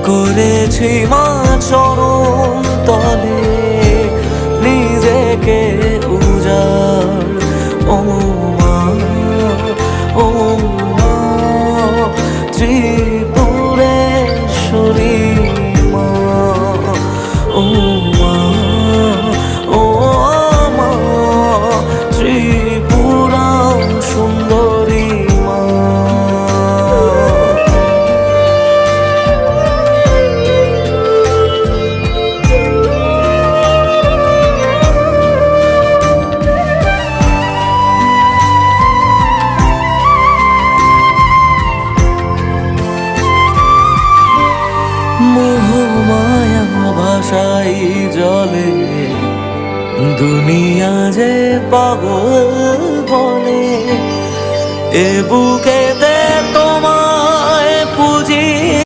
করেছি মা চরণ তলে নিজেকে উজাড়। ও মা, ও মা, ত্রিপুরেশ্বরী মা। ও মা, ও মা, ত্রিপুরা সুন্দরী মা। মোহমায়া ভাষাই জলে দুনিয়া যে পাগল বলে, এ বুকেতে তোমায় পুজি।